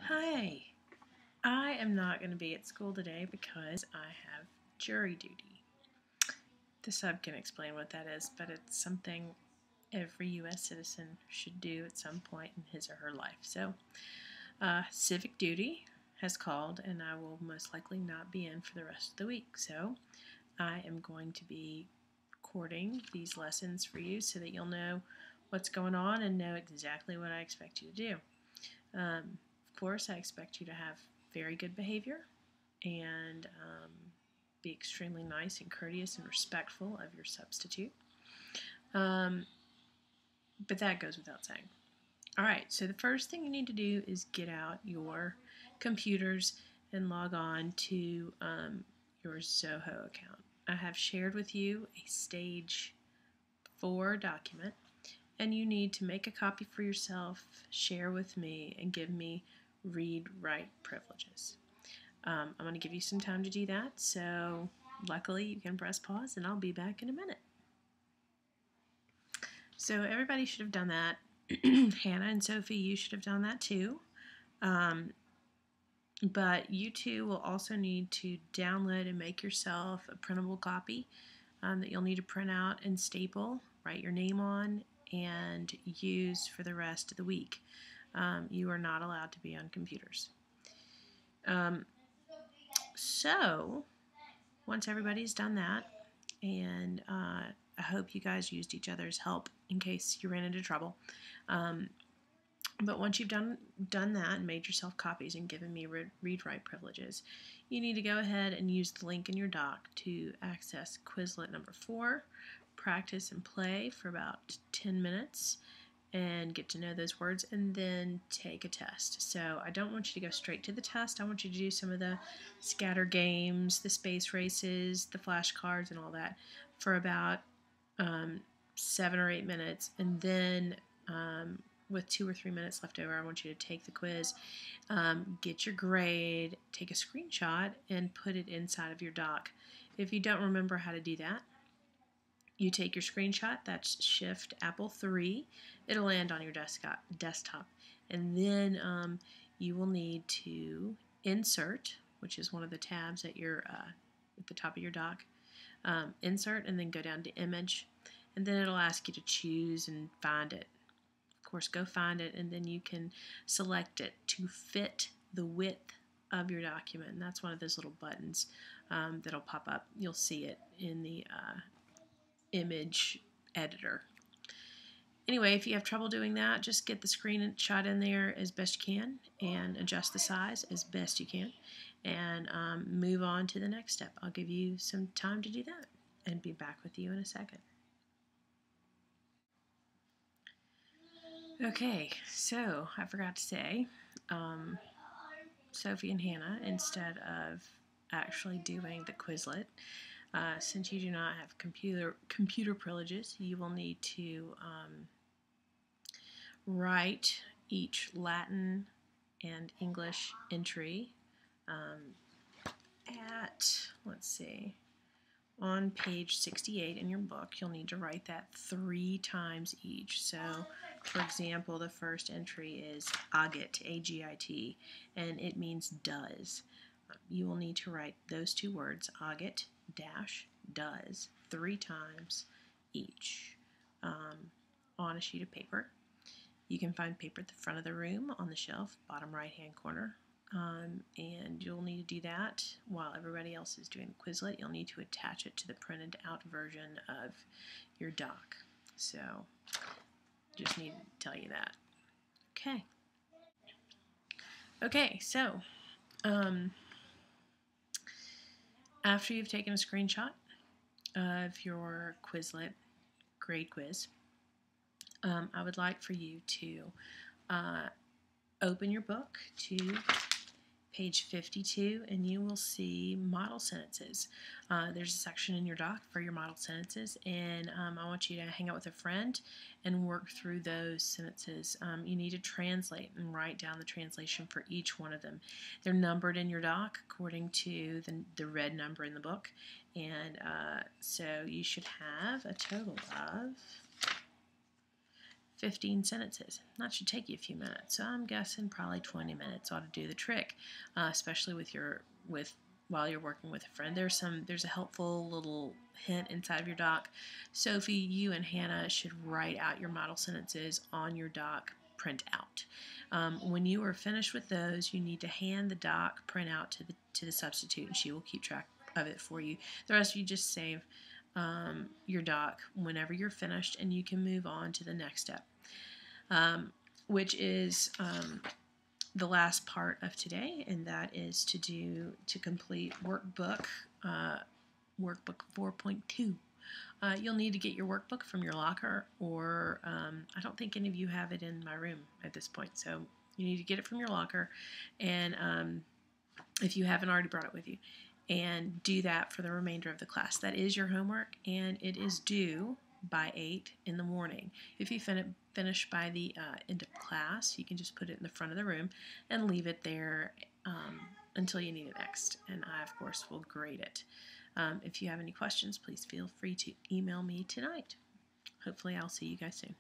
Hi, I am not going to be at school today because I have jury duty. The sub can explain what that is, but it's something every U.S. citizen should do at some point in his or her life. So, civic duty has called, and I will most likely not be in for the rest of the week. So, I am going to be recording these lessons for you so that you'll know what's going on and know exactly what I expect you to do. Of course, I expect you to have very good behavior and be extremely nice and courteous and respectful of your substitute. But that goes without saying. All right, so the first thing you need to do is get out your computers and log on to your Zoho account. I have shared with you a stage 4 document, and you need to make a copy for yourself, share with me, and give me read-write privileges. I'm going to give you some time to do that, so luckily you can press pause and I'll be back in a minute. So everybody should have done that. Hannah and Sophie, you should have done that too. But you two will also need to download and make yourself a printable copy that you'll need to print out and staple, write your name on, and use for the rest of the week. You are not allowed to be on computers. So, once everybody's done that, and I hope you guys used each other's help in case you ran into trouble. But once you've done that and made yourself copies and given me read-write privileges, you need to go ahead and use the link in your doc to access Quizlet number 4, practice and play for about 10 minutes, and get to know those words, and then take a test. So I don't want you to go straight to the test. I want you to do some of the scatter games, the space races, the flashcards, and all that for about 7 or 8 minutes, and then with 2 or 3 minutes left over, I want you to take the quiz, get your grade, take a screenshot, and put it inside of your doc. If you don't remember how to do that, you take your screenshot, that's Shift Apple 3, it'll land on your desktop, and then you will need to insert, which is one of the tabs at the top of your doc, insert, and then go down to image, and then it'll ask you to choose and find it. Of course, go find it, and then you can select it to fit the width of your document, and that's one of those little buttons that'll pop up. You'll see it in the image editor. Anyway, if you have trouble doing that, just get the screenshot in there as best you can and adjust the size as best you can, and move on to the next step. I'll give you some time to do that and be back with you in a second. Okay, so I forgot to say, Sophie and Hannah, instead of actually doing the Quizlet, since you do not have computer privileges, you will need to write each Latin and English entry on page 68 in your book. You'll need to write that 3 times each. So, for example, the first entry is agit, A-G-I-T, and it means does. You will need to write those 2 words, agit dash does, 3 times each on a sheet of paper. You can find paper at the front of the room on the shelf, bottom right-hand corner. And you'll need to do that while everybody else is doing the Quizlet. You'll need to attach it to the printed out version of your doc. So, just need to tell you that. Okay, so after you've taken a screenshot of your Quizlet grade quiz, I would like for you to open your book to page 52, and you will see model sentences. There's a section in your doc for your model sentences, and I want you to hang out with a friend and work through those sentences. You need to translate and write down the translation for each one of them. They're numbered in your doc according to the red number in the book, and so you should have a total of 15 sentences. That should take you a few minutes. So I'm guessing probably 20 minutes ought to do the trick, especially while you're working with a friend. There's a helpful little hint inside of your doc. Sophie, you and Hannah should write out your model sentences on your doc printout. When you are finished with those, you need to hand the doc printout to the substitute, and she will keep track of it for you. The rest of you just save your doc whenever you're finished, and you can move on to the next step, which is the last part of today, and that is to complete workbook 4.2. You'll need to get your workbook from your locker, or I don't think any of you have it in my room at this point, so you need to get it from your locker, and if you haven't already brought it with you, and do that for the remainder of the class. That is your homework, and it is due by 8 in the morning. If you finish by the end of class, you can just put it in the front of the room and leave it there until you need it next, and I, of course, will grade it. If you have any questions, please feel free to email me tonight. Hopefully I'll see you guys soon.